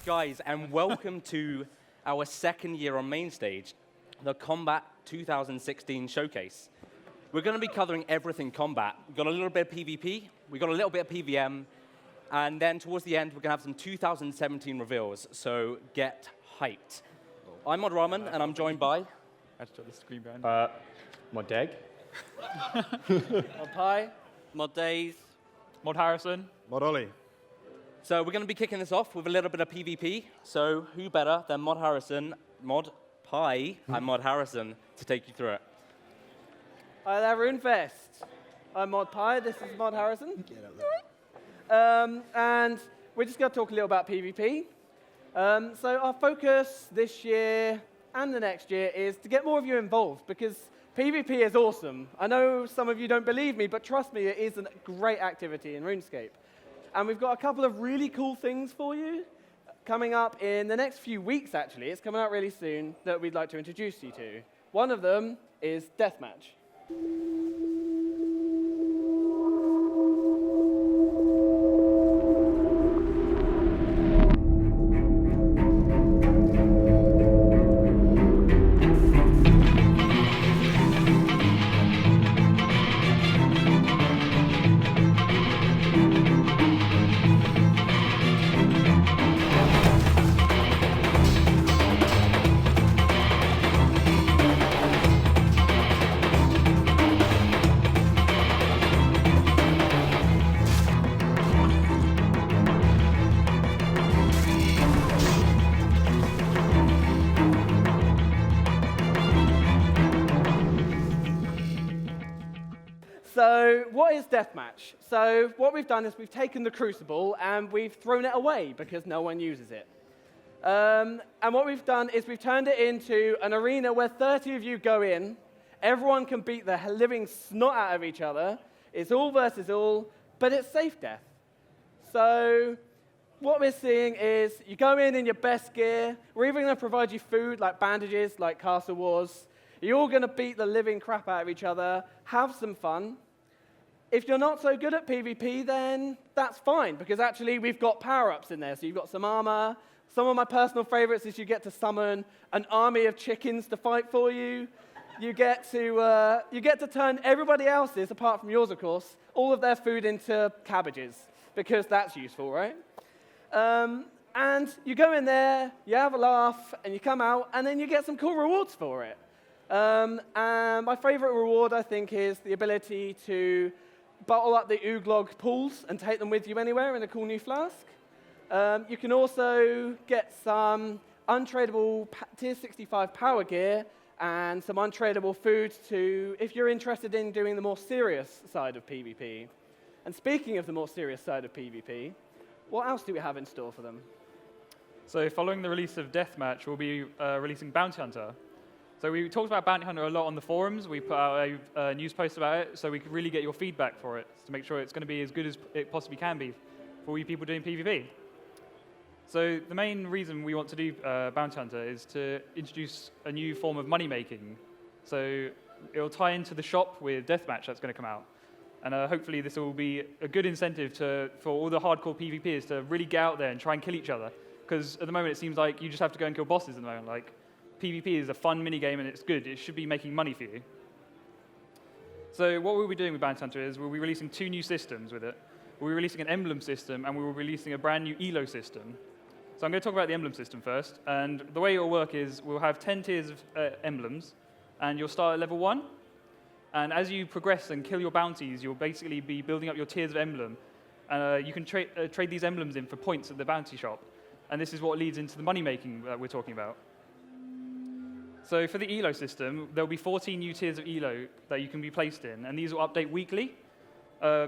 guys, and welcome to our second year on main stage, the Combat 2016 Showcase. We're going to be covering everything combat. We've got a little bit of PvP, we've got a little bit of PvM, and then towards the end, we're going to have some 2017 reveals, so get hyped. I'm Mod Rahman, and I'm joined by... Mod Deg. Mod Pi. Mod Days. Mod Harrison. Mod Ollie. So we're going to be kicking this off with a little bit of PvP. So who better than Mod Harrison, Mod Pi, and Mod Harrison to take you through it? Hi there, RuneFest. I'm Mod Pi, this is Mod Harrison. And we're just going to talk a little about PvP. So our focus this year and the next year is to get more of you involved, because PvP is awesome. I know some of you don't believe me, but trust me, it is a great activity in RuneScape. And we've got a couple of really cool things for you coming up in the next few weeks, actually. It's coming out really soon that we'd like to introduce you to. One of them is Deathmatch. So what is Deathmatch? So what we've done is we've taken the Crucible and we've thrown it away because no one uses it. And what we've done is we've turned it into an arena where 30 of you go in. Everyone can beat the living snot out of each other. It's all versus all, but it's safe death. So what we're seeing is you go in your best gear. We're even going to provide you food like bandages, like Castle Wars. You're all going to beat the living crap out of each other, have some fun. If you're not so good at PvP, then that's fine, because actually we've got power-ups in there. So you've got some armor. Some of my personal favorites is you get to summon an army of chickens to fight for you. You get to turn everybody else's, apart from yours, of course, all of their food into cabbages, because that's useful, right? And you go in there, you have a laugh, and you come out, and then you get some cool rewards for it. And my favorite reward, I think, is the ability to bottle up the Ooglog pools and take them with you anywhere in a cool new flask. You can also get some untradeable tier 65 power gear and some untradeable food if you're interested in doing the more serious side of PvP. And speaking of the more serious side of PvP, what else do we have in store for them? So following the release of Deathmatch, we'll be releasing Bounty Hunter. So we talked about Bounty Hunter a lot on the forums. We put out a news post about it so we could really get your feedback for it to make sure it's going to be as good as it possibly can be for all you people doing PvP. So the main reason we want to do Bounty Hunter is to introduce a new form of money making. So it'll tie into the shop with Deathmatch that's going to come out. And hopefully this will be a good incentive for all the hardcore PvPers to really get out there and try and kill each other. Because at the moment it seems like you just have to go and kill bosses at the moment. Like, PvP is a fun minigame and it's good. It should be making money for you. So what we'll be doing with Bounty Hunter is we'll be releasing 2 new systems with it. We'll be releasing an emblem system and we will be releasing a brand new ELO system. So I'm going to talk about the emblem system first. And the way it will work is we'll have 10 tiers of emblems and you'll start at level 1. And as you progress and kill your bounties, you'll basically be building up your tiers of emblem. You can trade these emblems in for points at the bounty shop. And this is what leads into the money making that we're talking about. So for the ELO system, there'll be 14 new tiers of ELO that you can be placed in, and these will update weekly.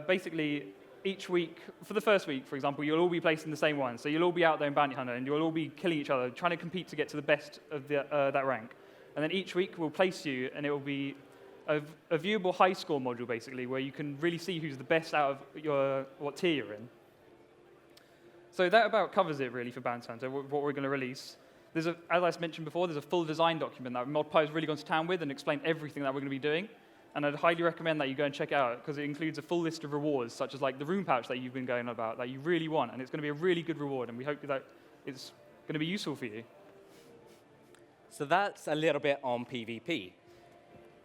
Basically, each week, for the first week, for example, you'll all be placed in the same one. So you'll all be out there in Bounty Hunter, and you'll all be killing each other, trying to compete to get to the best of that rank. And then each week, we'll place you, and it will be a viewable high score module, basically, where you can really see who's the best out of what tier you're in. So that about covers it, really, for Bounty Hunter, what we're going to release. As I mentioned before, there's a full design document that ModPi has really gone to town with and explained everything that we're going to be doing. And I'd highly recommend that you go and check it out, because it includes a full list of rewards, such as like the rune pouch that you've been going on about, that you really want. And it's going to be a really good reward, and we hope that it's going to be useful for you. So that's a little bit on PvP.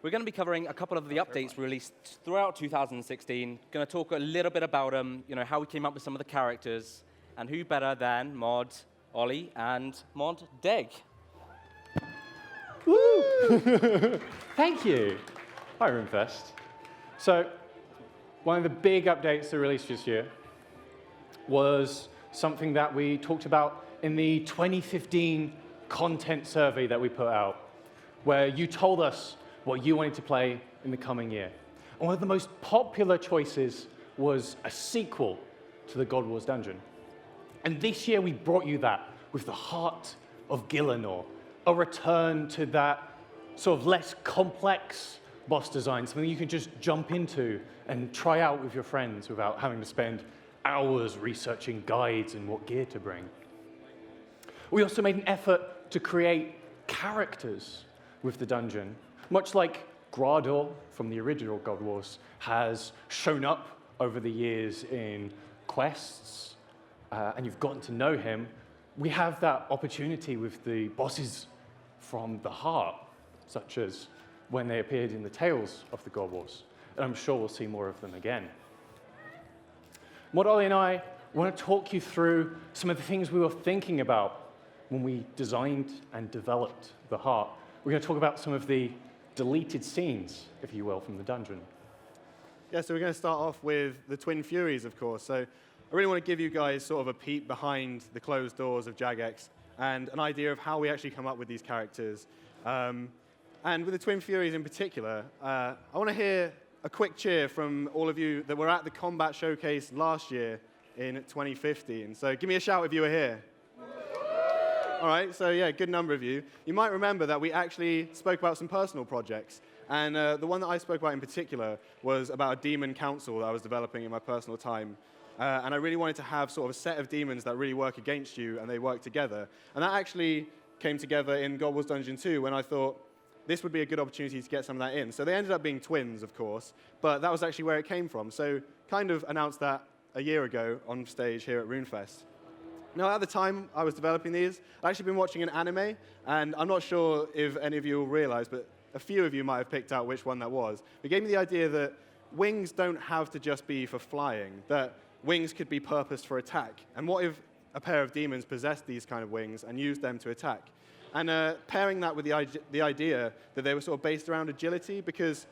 We're going to be covering a couple of the updates released throughout 2016. Going to talk a little bit about how we came up with some of the characters, and who better than Mod Ollie and Mod Deg. Woo! Thank you. Hi, RuneFest. So, one of the big updates that released this year was something that we talked about in the 2015 content survey that we put out, where you told us what you wanted to play in the coming year. And one of the most popular choices was a sequel to the God Wars dungeon. And this year we brought you that with the Heart of Gillinor, a return to that sort of less complex boss design, something you can just jump into and try out with your friends without having to spend hours researching guides and what gear to bring. We also made an effort to create characters with the dungeon, much like Grador from the original God Wars has shown up over the years in quests, and you've gotten to know him. We have that opportunity with the bosses from the Heart, such as when they appeared in the Tales of the God Wars, and I'm sure we'll see more of them again. Mod Ollie and I want to talk you through some of the things we were thinking about when we designed and developed the Heart. We're going to talk about some of the deleted scenes, if you will, from the dungeon. Yeah, so we're going to start off with the Twin Furies, of course. So I really want to give you guys sort of a peek behind the closed doors of Jagex and an idea of how we actually come up with these characters. And with the Twin Furies in particular, I want to hear a quick cheer from all of you that were at the Combat Showcase last year in 2015. So give me a shout if you were here. All right, so yeah, good number of you. You might remember that we actually spoke about some personal projects. And the one that I spoke about in particular was about a demon council that I was developing in my personal time. And I really wanted to have sort of a set of demons that really work against you and they work together. And that actually came together in God Wars Dungeon 2 when I thought this would be a good opportunity to get some of that in. So they ended up being twins, of course, but that was actually where it came from. So kind of announced that a year ago on stage here at RuneFest. Now, at the time I was developing these, I'd actually been watching an anime, and I'm not sure if any of you will realize, but a few of you might have picked out which one that was. It gave me the idea that wings don't have to just be for flying, that wings could be purposed for attack. And what if a pair of demons possessed these kind of wings and used them to attack? And pairing that with the idea that they were sort of based around agility, because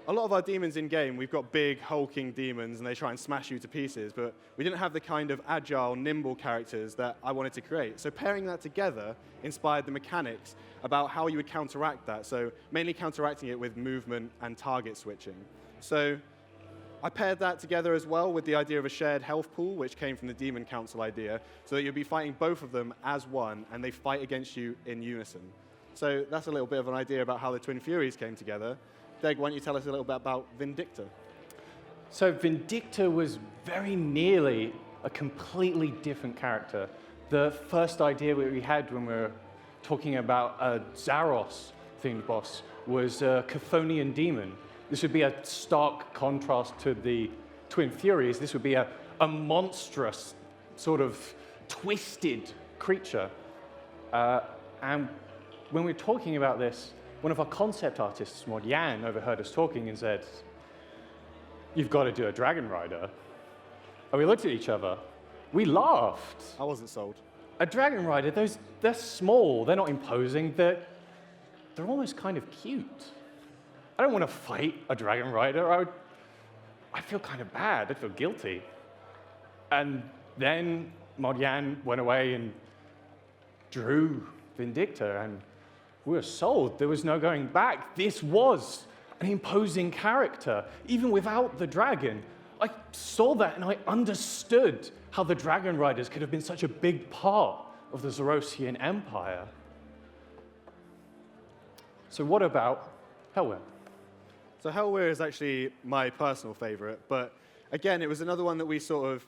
a lot of our demons in-game, we've got big, hulking demons, and they try and smash you to pieces, but we didn't have the kind of agile, nimble characters that I wanted to create. So pairing that together inspired the mechanics about how you would counteract that, so mainly counteracting it with movement and target switching. So I paired that together as well with the idea of a shared health pool, which came from the Demon Council idea, so that you'll be fighting both of them as one, and they fight against you in unison. So that's a little bit of an idea about how the Twin Furies came together. Deg, why don't you tell us a little bit about Vindicta? So Vindicta was very nearly a completely different character. The first idea that we had when we were talking about a Zaros-themed boss was a Chthonian demon. This would be a stark contrast to the Twin Furies. This would be a monstrous, sort of twisted creature. And when we were talking about this, one of our concept artists, Mod Yan, overheard us talking and said, "You've got to do a Dragon Rider." And we looked at each other. We laughed. I wasn't sold. A Dragon Rider, they're small, they're not imposing, they're almost kind of cute. I don't want to fight a Dragon Rider. I'd feel kind of bad. I'd feel guilty. And then Mod Yan went away and drew Vindicta, and we were sold. There was no going back. This was an imposing character, even without the dragon. I saw that and I understood how the Dragon Riders could have been such a big part of the Zarosian Empire. So what about Hellweir? So Hellweir is actually my personal favorite, but again, it was another one that we sort of,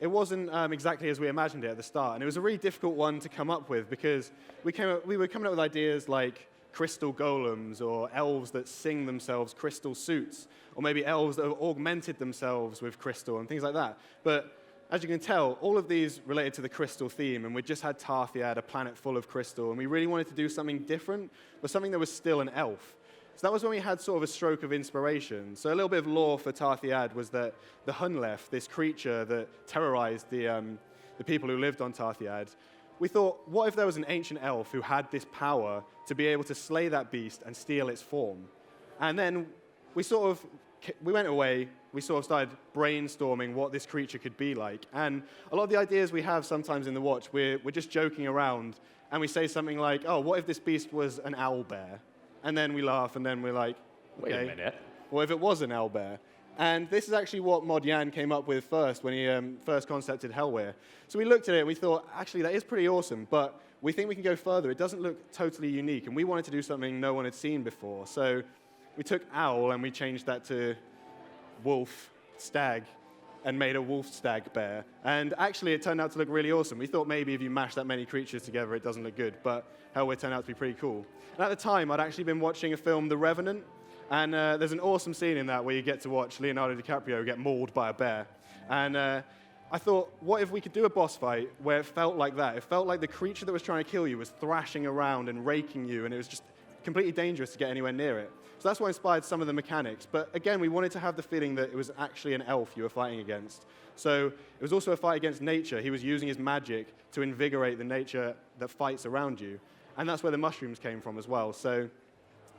it wasn't exactly as we imagined it at the start, and it was a really difficult one to come up with because we were coming up with ideas like crystal golems or elves that sing themselves crystal suits, or maybe elves that have augmented themselves with crystal and things like that. But as you can tell, all of these related to the crystal theme, and we just had Tarthiad, a planet full of crystal, and we really wanted to do something different, but something that was still an elf. So that was when we had sort of a stroke of inspiration. So a little bit of lore for Tarthiad was that the Hunlef, this creature that terrorized the people who lived on Tarthiad, we thought, what if there was an ancient elf who had this power to be able to slay that beast and steal its form? And then we went away, we sort of started brainstorming what this creature could be like. And a lot of the ideas we have sometimes in the watch, we're just joking around, and we say something like, oh, what if this beast was an owlbear? And then we laugh, and then we're like, okay, Wait a minute. what if it was an owlbear? And this is actually what Mod Yan came up with first when he first concepted Hellweir. So we looked at it and we thought, actually, that is pretty awesome, but we think we can go further. It doesn't look totally unique, and we wanted to do something no one had seen before. So we took owl and we changed that to wolf, stag, and made a wolf stag bear. And actually, it turned out to look really awesome. We thought maybe if you mash that many creatures together, it doesn't look good, but Hellweir turned out to be pretty cool. And at the time, I'd actually been watching a film, The Revenant, and there's an awesome scene in that where you get to watch Leonardo DiCaprio get mauled by a bear. And I thought, what if we could do a boss fight where it felt like that? It felt like the creature that was trying to kill you was thrashing around and raking you, and it was just completely dangerous to get anywhere near it. So that's what inspired some of the mechanics. But again, we wanted to have the feeling that it was actually an elf you were fighting against. So it was also a fight against nature. He was using his magic to invigorate the nature that fights around you. And that's where the mushrooms came from as well. So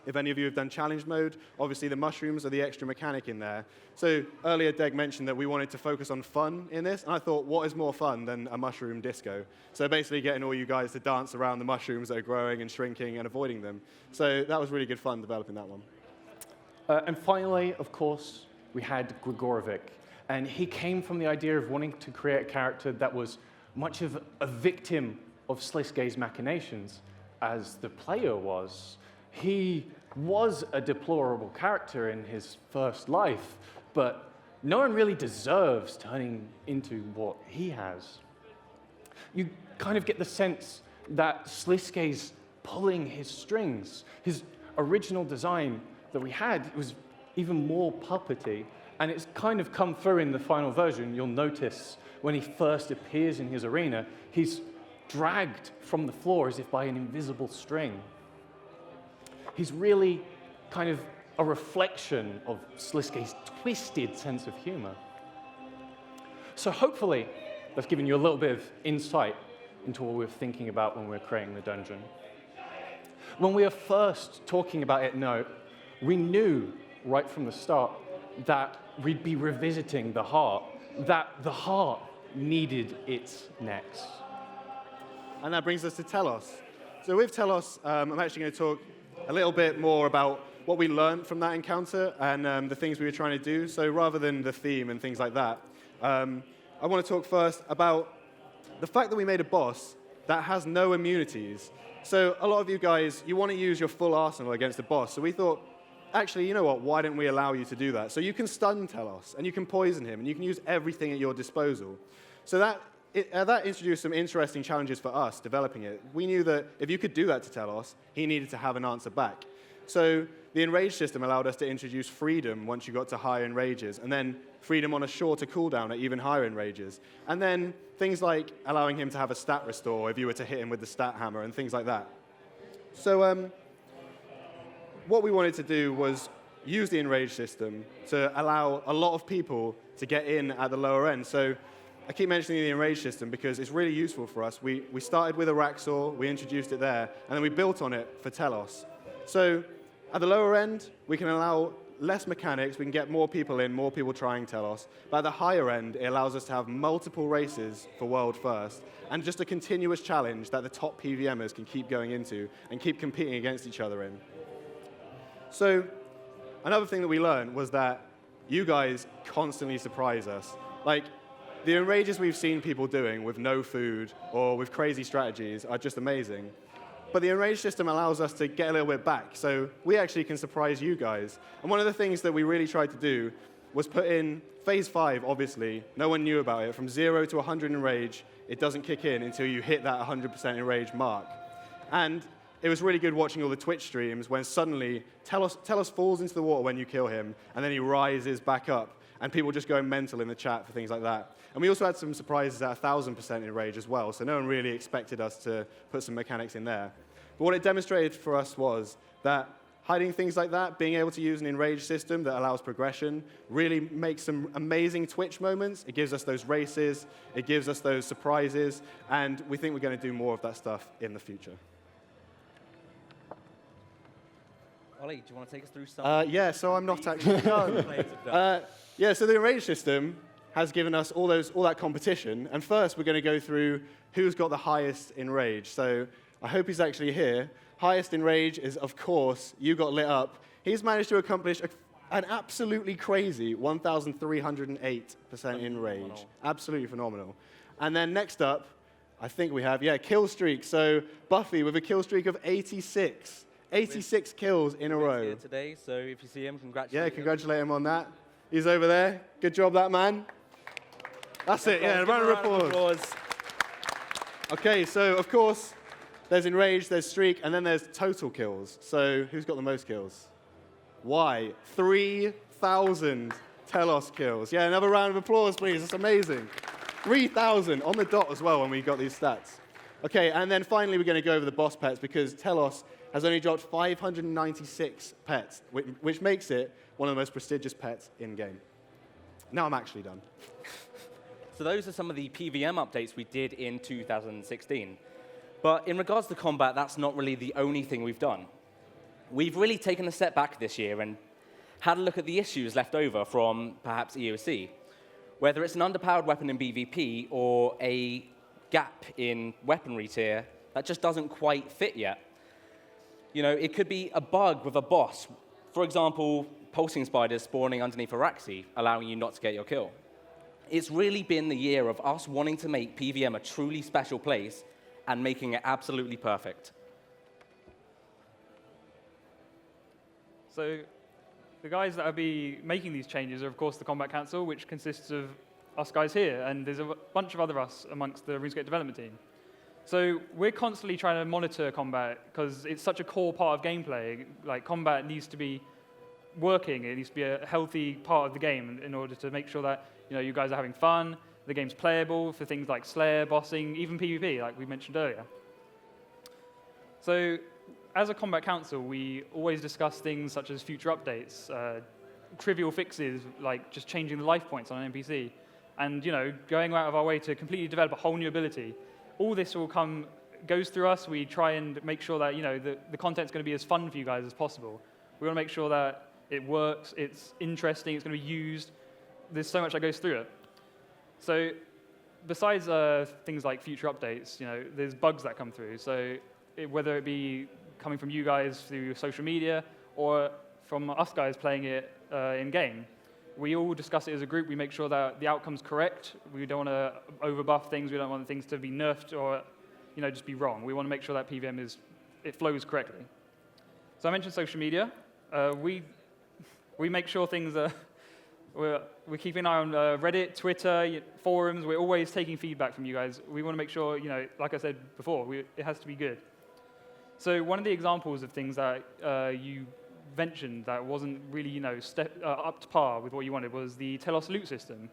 if any of you have done challenge mode, obviously the mushrooms are the extra mechanic in there. So earlier, Deg mentioned that we wanted to focus on fun in this, and I thought, what is more fun than a mushroom disco? So basically getting all you guys to dance around the mushrooms that are growing and shrinking and avoiding them. So that was really good fun developing that one. And finally, of course, we had Grigorovic. And he came from the idea of wanting to create a character that was much of a victim of Sliskay's machinations, as the player was. He was a deplorable character in his first life, but no one really deserves turning into what he has. You kind of get the sense that Sliskay's pulling his strings. His original design that we had was even more puppety, and it's kind of come through in the final version. You'll notice when he first appears in his arena, he's dragged from the floor as if by an invisible string. He's really kind of a reflection of Sliskay's twisted sense of humor. So hopefully, that's given you a little bit of insight into what we were thinking about when we were creating the dungeon. When we were first talking about it, we knew right from the start that we'd be revisiting the heart, that the heart needed its necks. And that brings us to TELOS. So with TELOS, I'm actually going to talk a little bit more about what we learned from that encounter and the things we were trying to do. So rather than the theme and things like that, I want to talk first about the fact that we made a boss that has no immunities. So a lot of you guys, you want to use your full arsenal against the boss. So we thought, actually, you know what, why don't we allow you to do that? So you can stun TELOS, and you can poison him, and you can use everything at your disposal. So that introduced some interesting challenges for us developing it. We knew that if you could do that to TELOS, he needed to have an answer back. So the enrage system allowed us to introduce freedom once you got to higher enrages, and then freedom on a shorter cooldown at even higher enrages. And then things like allowing him to have a stat restore if you were to hit him with the stat hammer and things like that. So what we wanted to do was use the enrage system to allow a lot of people to get in at the lower end. So I keep mentioning the enrage system because it's really useful for us. We started with Araxor, we introduced it there, and then we built on it for TELOS. So at the lower end, we can allow less mechanics, we can get more people in, more people trying TELOS. But at the higher end, it allows us to have multiple races for World First, and just a continuous challenge that the top PVMers can keep going into and keep competing against each other in. So another thing that we learned was that you guys constantly surprise us. Like, the enrages we've seen people doing with no food or with crazy strategies are just amazing. But the enrage system allows us to get a little bit back, so we actually can surprise you guys. And one of the things that we really tried to do was put in Phase 5, obviously. No one knew about it. From 0 to 100 enrage, it doesn't kick in until you hit that 100% enrage mark. And it was really good watching all the Twitch streams when suddenly TELOS falls into the water when you kill him, and then he rises back up. and people just going mental in the chat for things like that. And we also had some surprises at 1,000% in Rage as well, so no one really expected us to put some mechanics in there. But what it demonstrated for us was that hiding things like that, being able to use an enraged system that allows progression, really makes some amazing Twitch moments. It gives us those races, it gives us those surprises, and we think we're going to do more of that stuff in the future. Ollie, do you want to take us through some? Yeah, so I'm not actually done. Yeah, so the enraged system has given us all that competition, and first we're going to go through who's got the highest in Rage. So I hope he's actually here. Highest in Rage is, of course, You Got Lit Up. He's managed to accomplish an absolutely crazy 1,308% in Rage. Absolutely phenomenal. And then next up, I think we have, kill streak. So Buffy with a kill streak of 86. 86 kills in a row. Here today, so if you see him, congratulate Yeah, him. congratulate him on that. He's over there. Good job, that man. That's it, yeah, round of applause. Okay, so of course, there's Enraged, there's Streak, and then there's total kills. So who's got the most kills? Why? 3,000 Telos kills. Yeah, another round of applause, please. That's amazing. 3,000 on the dot as well when we got these stats. Okay, and then finally we're going to go over the boss pets because Telos has only dropped 596 pets, which makes it one of the most prestigious pets in-game. Now I'm actually done. So those are some of the PVM updates we did in 2016. But in regards to combat, that's not really the only thing we've done. We've really taken a step back this year and had a look at the issues left over from perhaps EOC. Whether it's an underpowered weapon in BVP or a gap in weaponry tier that just doesn't quite fit yet. You know, it could be a bug with a boss. For example, pulsing spiders spawning underneath a Raxi, allowing you not to get your kill. It's really been the year of us wanting to make PVM a truly special place and making it absolutely perfect. So the guys that will be making these changes are, of course, the Combat Council, which consists of us guys here, and there's a bunch of other us amongst the RuneScape development team. So we're constantly trying to monitor combat because it's such a core part of gameplay. Like, combat needs to be working. It needs to be a healthy part of the game in order to make sure that, you know, you guys are having fun, the game's playable for things like Slayer, bossing, even PvP, like we mentioned earlier. So as a Combat Council, we always discuss things such as future updates, trivial fixes, like just changing the life points on an NPC, and, you know, going out of our way to completely develop a whole new ability. All this goes through us. We try and make sure that, you know, the content's going to be as fun for you guys as possible. We want to make sure that it works, it's interesting, it's going to be used. There's so much that goes through it. So besides things like future updates, you know, there's bugs that come through. So whether it be coming from you guys through social media or from us guys playing it in-game, we all discuss it as a group. We make sure that the outcome's correct. We don't want to overbuff things. We don't want things to be nerfed or, you know, just be wrong. We want to make sure that PVM it flows correctly. So I mentioned social media. We make sure things are. We're keeping an eye on Reddit, Twitter, forums. We're always taking feedback from you guys. We want to make sure, you know, like I said before, it has to be good. So one of the examples of things that you mentioned that wasn't really, you know, up to par with what you wanted was the TELOS loot system.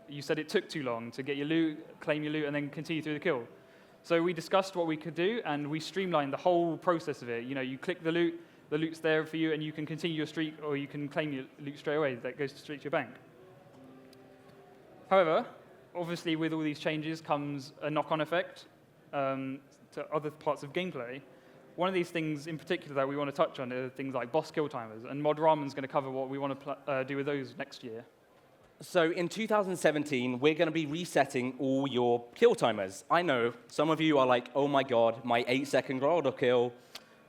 You said it took too long to get your loot, claim your loot, and then continue through the kill. So we discussed what we could do, and we streamlined the whole process of it. You know, you click the loot's there for you, and you can continue your streak, or you can claim your loot straight away. That goes straight to your bank. However, obviously, with all these changes comes a knock-on effect to other parts of gameplay. One of these things in particular that we want to touch on are things like boss kill timers, and Mod Ramen's going to cover what we want to do with those next year. So in 2017, we're going to be resetting all your kill timers. I know some of you are like, oh my god, my 8-second Groldo kill,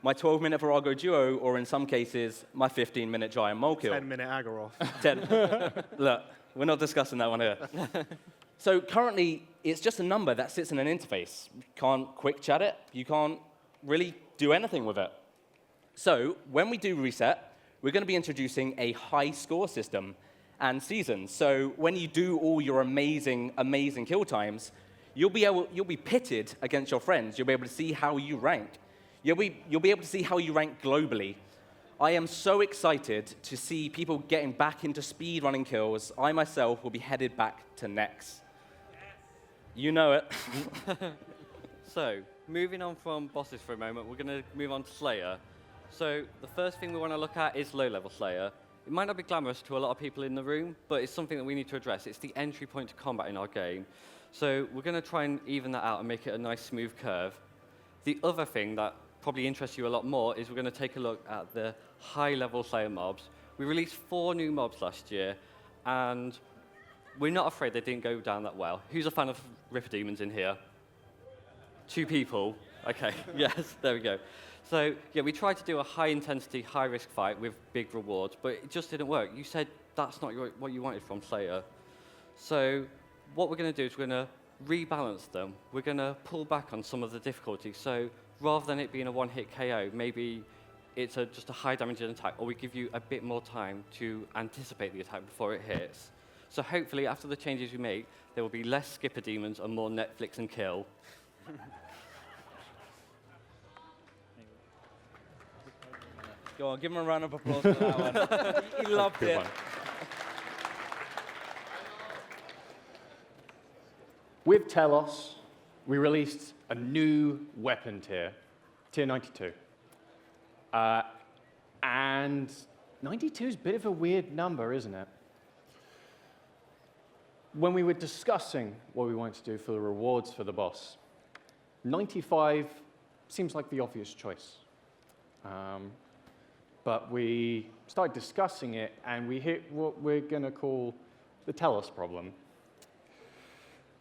my 12-minute Virago duo, or in some cases, my 15-minute Giant Mole kill. 10-minute Agaroth. 10. Look, we're not discussing that one here. So currently, it's just a number that sits in an interface. You can't quick chat it. You can't really do anything with it. So when we do reset, we're going to be introducing a high score system and seasons. So when you do all your amazing, amazing kill times, you'll be pitted against your friends. You'll be able to see how you rank. You'll be able to see how you rank globally. I am so excited to see people getting back into speedrunning kills. I myself will be headed back to Nex. You know it. So, moving on from bosses for a moment, we're going to move on to Slayer. So, the first thing we want to look at is low-level Slayer. It might not be glamorous to a lot of people in the room, but it's something that we need to address. It's the entry point to combat in our game. So, we're going to try and even that out and make it a nice, smooth curve. The other thing that probably interests you a lot more is we're going to take a look at the high-level Slayer mobs. We released 4 new mobs last year, and we're not afraid they didn't go down that well. Who's a fan of Ripper Demons in here? 2 people. Okay, yes, there we go. So, yeah, we tried to do a high-intensity, high-risk fight with big rewards, but it just didn't work. You said that's not what you wanted from Slayer. So what we're going to do is we're going to rebalance them. We're going to pull back on some of the difficulty. So rather than it being a one-hit KO, maybe it's just a high-damage attack, or we give you a bit more time to anticipate the attack before it hits. So hopefully, after the changes we make, there will be less skipper demons and more Netflix and kill. Go on, give him a round of applause for that one. He loved Good it. one. With TELOS, we released a new weapon tier, tier 92. And 92 is a bit of a weird number, isn't it? When we were discussing what we wanted to do for the rewards for the boss, 95 seems like the obvious choice. But we started discussing it, and we hit what we're going to call the TELOS problem.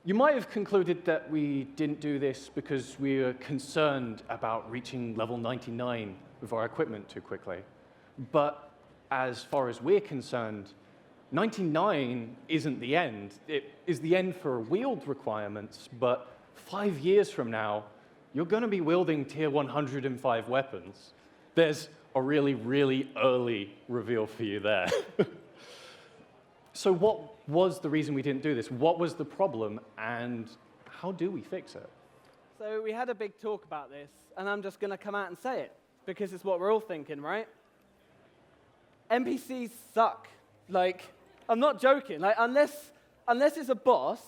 You might have concluded that we didn't do this because we were concerned about reaching level 99 with our equipment too quickly. But as far as we're concerned, 99 isn't the end. It is the end for wield requirements, but 5 years from now, you're going to be wielding tier 105 weapons. There's a really, really early reveal for you there. So what was the reason we didn't do this? What was the problem, and how do we fix it? So we had a big talk about this, and I'm just going to come out and say it, because it's what we're all thinking, right? NPCs suck. Like, I'm not joking. Like, unless it's a boss,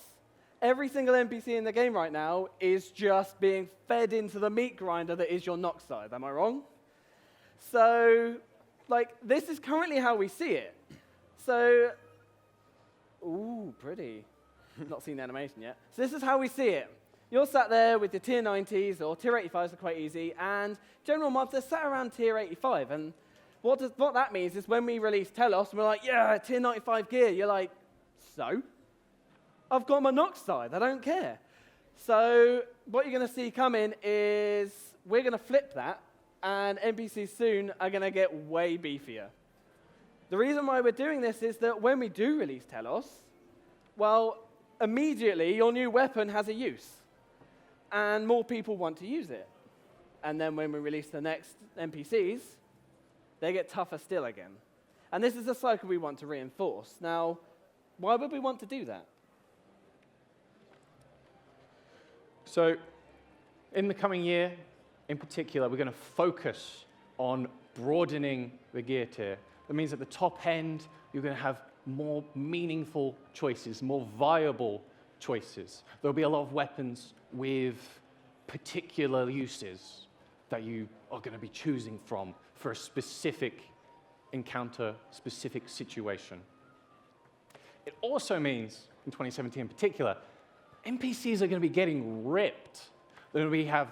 every single NPC in the game right now is just being fed into the meat grinder that is your Nox side. Am I wrong? So, like, this is currently how we see it. So, ooh, pretty. Not seen the animation yet. So this is how we see it. You're sat there with your tier 90s, or tier 85s are quite easy, and general mobs are sat around tier 85. And what that means is when we release TELOS, and we're like, yeah, tier 95 gear, you're like, so? I've got my Nox side, I don't care. So what you're going to see coming is we're going to flip that, and NPCs soon are going to get way beefier. The reason why we're doing this is that when we do release TELOS, well, immediately your new weapon has a use, and more people want to use it. And then when we release the next NPCs, they get tougher still again. And this is a cycle we want to reinforce. Now, why would we want to do that? So in the coming year, in particular, we're going to focus on broadening the gear tier. That means at the top end, you're going to have more meaningful choices, more viable choices. There'll be a lot of weapons with particular uses that you are going to be choosing from for a specific encounter, specific situation. It also means, in 2017 in particular, NPCs are going to be getting ripped. They're going to have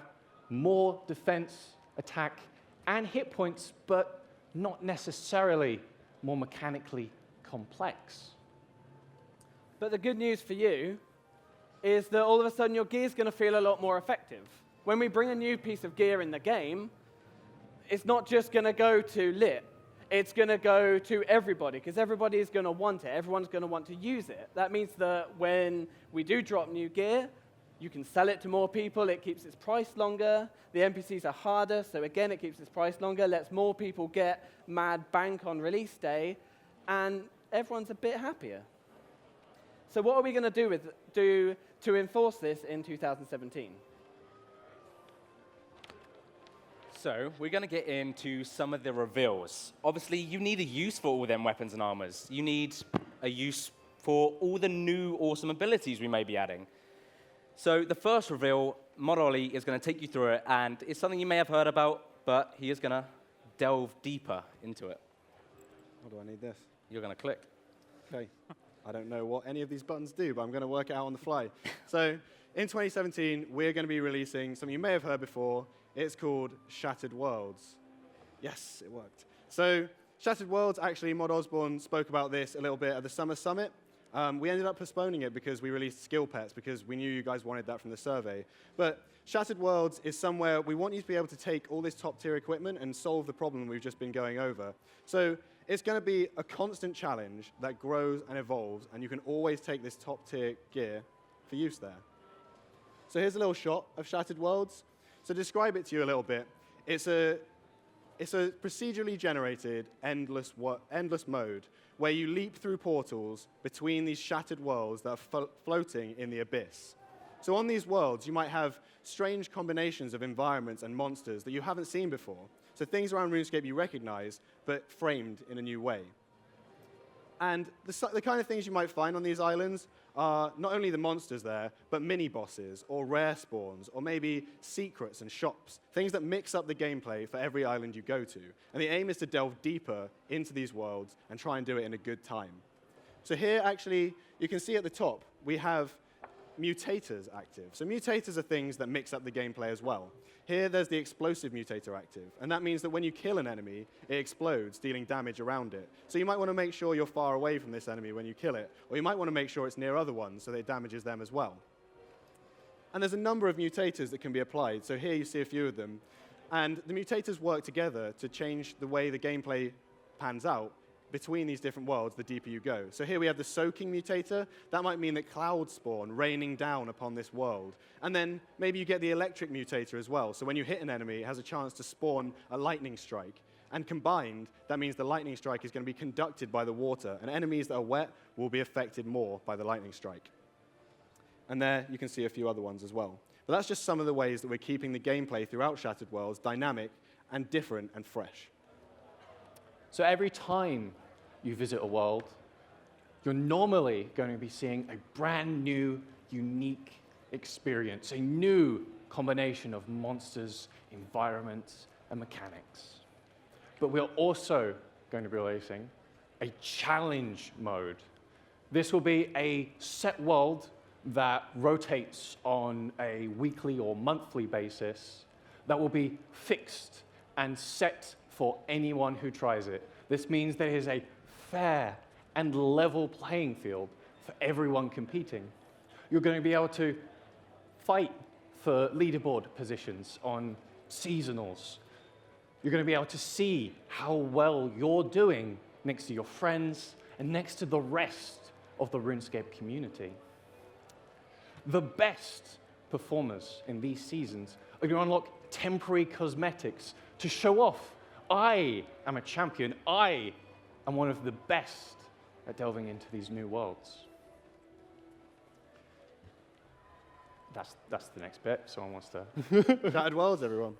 more defense, attack, and hit points, but not necessarily more mechanically complex. But the good news for you is that all of a sudden your gear is going to feel a lot more effective. When we bring a new piece of gear in the game, it's not just going to go to lit. It's going to go to everybody, because everybody is going to want it. Everyone's going to want to use it. That means that when we do drop new gear, you can sell it to more people. It keeps its price longer. The NPCs are harder, so again, it keeps its price longer, lets more people get mad bank on release day, and everyone's a bit happier. So what are we going to do to enforce this in 2017? So we're going to get into some of the reveals. Obviously, you need a use for all them weapons and armors. You need a use for all the new awesome abilities we may be adding. So the first reveal, Mod Ollie is going to take you through it, and it's something you may have heard about, but he is going to delve deeper into it. What do I need this? You're going to click. Okay. I don't know what any of these buttons do, but I'm going to work it out on the fly. So in 2017, we're going to be releasing something you may have heard before. It's called Shattered Worlds. Yes, it worked. So Shattered Worlds, actually, Mod Osborne spoke about this a little bit at the Summer Summit. We ended up postponing it because we released skill pets because we knew you guys wanted that from the survey. But Shattered Worlds is somewhere we want you to be able to take all this top-tier equipment and solve the problem we've just been going over. So it's going to be a constant challenge that grows and evolves, and you can always take this top-tier gear for use there. So here's a little shot of Shattered Worlds. So to describe it to you a little bit, it's a procedurally generated endless mode where you leap through portals between these shattered worlds that are floating in the abyss. So on these worlds, you might have strange combinations of environments and monsters that you haven't seen before. So things around RuneScape you recognize, but framed in a new way. And the kind of things you might find on these islands are not only the monsters there, but mini-bosses, or rare spawns, or maybe secrets and shops, things that mix up the gameplay for every island you go to. And the aim is to delve deeper into these worlds and try and do it in a good time. So here, actually, you can see at the top, we have mutators active. So mutators are things that mix up the gameplay as well. Here, there's the explosive mutator active, and that means that when you kill an enemy, it explodes, dealing damage around it. So you might want to make sure you're far away from this enemy when you kill it, or you might want to make sure it's near other ones so that it damages them as well. And there's a number of mutators that can be applied, so here you see a few of them. And the mutators work together to change the way the gameplay pans out between these different worlds the deeper you go. So here we have the soaking mutator. That might mean that clouds spawn raining down upon this world. And then maybe you get the electric mutator as well. So when you hit an enemy, it has a chance to spawn a lightning strike. And combined, that means the lightning strike is going to be conducted by the water, and enemies that are wet will be affected more by the lightning strike. And there you can see a few other ones as well. But that's just some of the ways that we're keeping the gameplay throughout Shattered Worlds dynamic and different and fresh. So every time you visit a world, you're normally going to be seeing a brand new, unique experience, a new combination of monsters, environments, and mechanics. But we're also going to be releasing a challenge mode. This will be a set world that rotates on a weekly or monthly basis that will be fixed and set for anyone who tries it. This means there is a fair and level playing field for everyone competing. You're going to be able to fight for leaderboard positions on seasonals. You're going to be able to see how well you're doing next to your friends and next to the rest of the RuneScape community. The best performers in these seasons are going to unlock temporary cosmetics to show off, I am a champion, I am one of the best at delving into these new worlds. That's the next bit. Someone wants to. Shattered Worlds, everyone.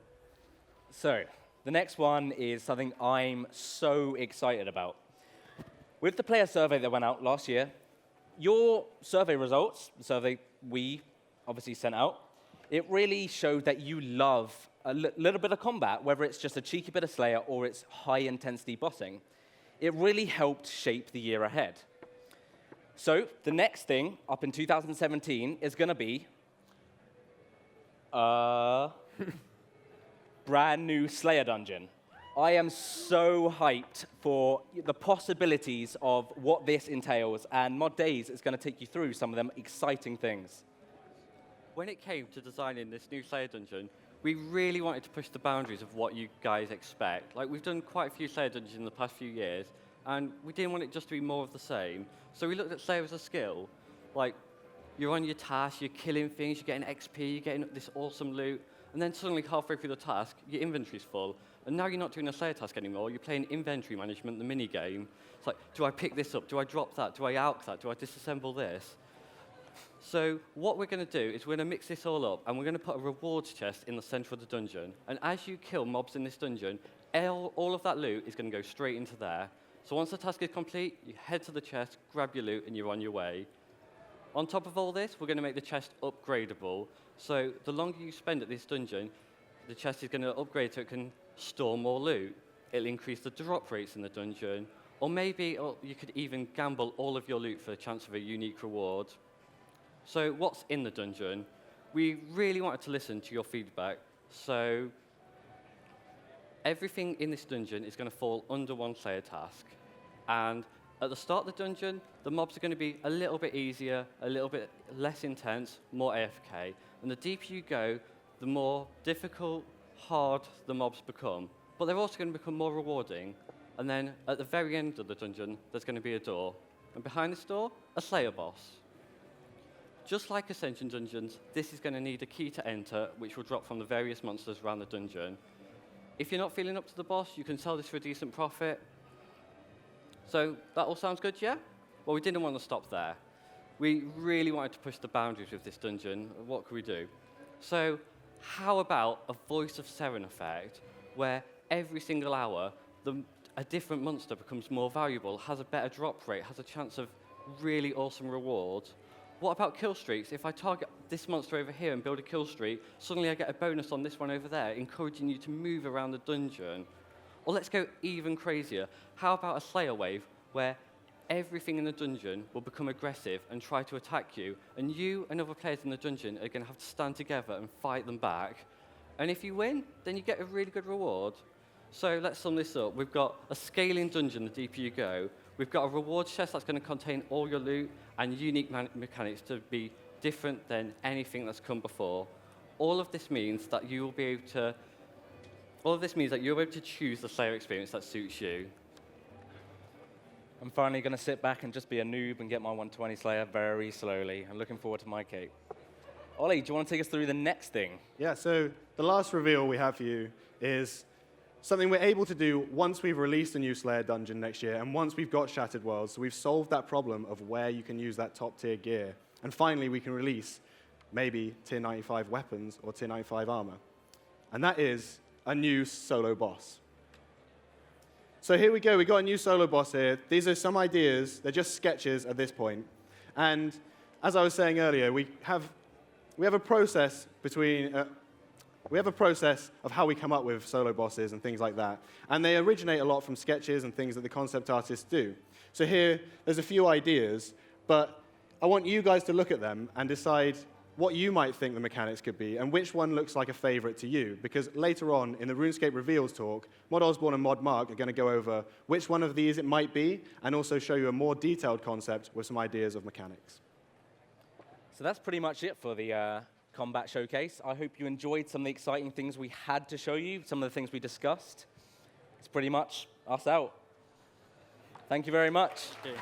So the next one is something I'm so excited about. With the player survey that went out last year, your survey results, the survey we obviously sent out, it really showed that you love a little bit of combat, whether it's just a cheeky bit of Slayer or it's high-intensity bossing. It really helped shape the year ahead. So the next thing up in 2017 is going to be brand new Slayer dungeon. I am so hyped for the possibilities of what this entails, and Mod Days is going to take you through some of them exciting things. When it came to designing this new Slayer dungeon, we really wanted to push the boundaries of what you guys expect. Like, we've done quite a few Slayer dungeons in the past few years, and we didn't want it just to be more of the same. So we looked at Slayer as a skill. Like, you're on your task, you're killing things, you're getting XP, you're getting this awesome loot, and then suddenly halfway through the task, your inventory's full, and now you're not doing a Slayer task anymore, you're playing inventory management, the mini-game. It's like, do I pick this up? Do I drop that? Do I alch that? Do I disassemble this? So what we're going to do is we're going to mix this all up, and we're going to put a rewards chest in the center of the dungeon. And as you kill mobs in this dungeon, all of that loot is going to go straight into there. So once the task is complete, you head to the chest, grab your loot, and you're on your way. On top of all this, we're going to make the chest upgradable. So the longer you spend at this dungeon, the chest is going to upgrade so it can store more loot. It'll increase the drop rates in the dungeon, or maybe you could even gamble all of your loot for a chance of a unique reward. So what's in the dungeon? We really wanted to listen to your feedback. So everything in this dungeon is going to fall under one Slayer task. And at the start of the dungeon, the mobs are going to be a little bit easier, a little bit less intense, more AFK. And the deeper you go, the more difficult, hard the mobs become. But they're also going to become more rewarding. And then at the very end of the dungeon, there's going to be a door. And behind this door, a Slayer boss. Just like Ascension dungeons, this is going to need a key to enter, which will drop from the various monsters around the dungeon. If you're not feeling up to the boss, you can sell this for a decent profit. So that all sounds good, yeah? Well, we didn't want to stop there. We really wanted to push the boundaries with this dungeon. What could we do? So how about a Voice of Seren effect, where every single hour, a different monster becomes more valuable, has a better drop rate, has a chance of really awesome rewards? What about kill streaks? If I target this monster over here and build a kill streak, suddenly I get a bonus on this one over there, encouraging you to move around the dungeon. Or let's go even crazier. How about a Slayer wave, where everything in the dungeon will become aggressive and try to attack you, and you and other players in the dungeon are going to have to stand together and fight them back. And if you win, then you get a really good reward. So let's sum this up. We've got a scaling dungeon the deeper you go. We've got a rewards chest that's going to contain all your loot and unique mechanics to be different than anything that's come before. All of this means that you'll be able to choose the Slayer experience that suits you. I'm finally going to sit back and just be a noob and get my 120 Slayer very slowly. I'm looking forward to my cape. Ollie, do you want to take us through the next thing? Yeah, so the last reveal we have for you is something we're able to do once we've released a new Slayer dungeon next year and once we've got Shattered Worlds. So we've solved that problem of where you can use that top-tier gear. And finally, we can release maybe tier 95 weapons or tier 95 armor. And that is a new solo boss. So here we go. We've got a new solo boss here. These are some ideas. They're just sketches at this point. And as I was saying earlier, we have a process of how we come up with solo bosses and things like that. And they originate a lot from sketches and things that the concept artists do. So here, there's a few ideas, but I want you guys to look at them and decide what you might think the mechanics could be and which one looks like a favorite to you. Because later on in the RuneScape Reveals talk, Mod Osborne and Mod Mark are going to go over which one of these it might be and also show you a more detailed concept with some ideas of mechanics. So that's pretty much it for the combat showcase. I hope you enjoyed some of the exciting things we had to show you, some of the things we discussed. It's pretty much us out. Thank you very much. Okay.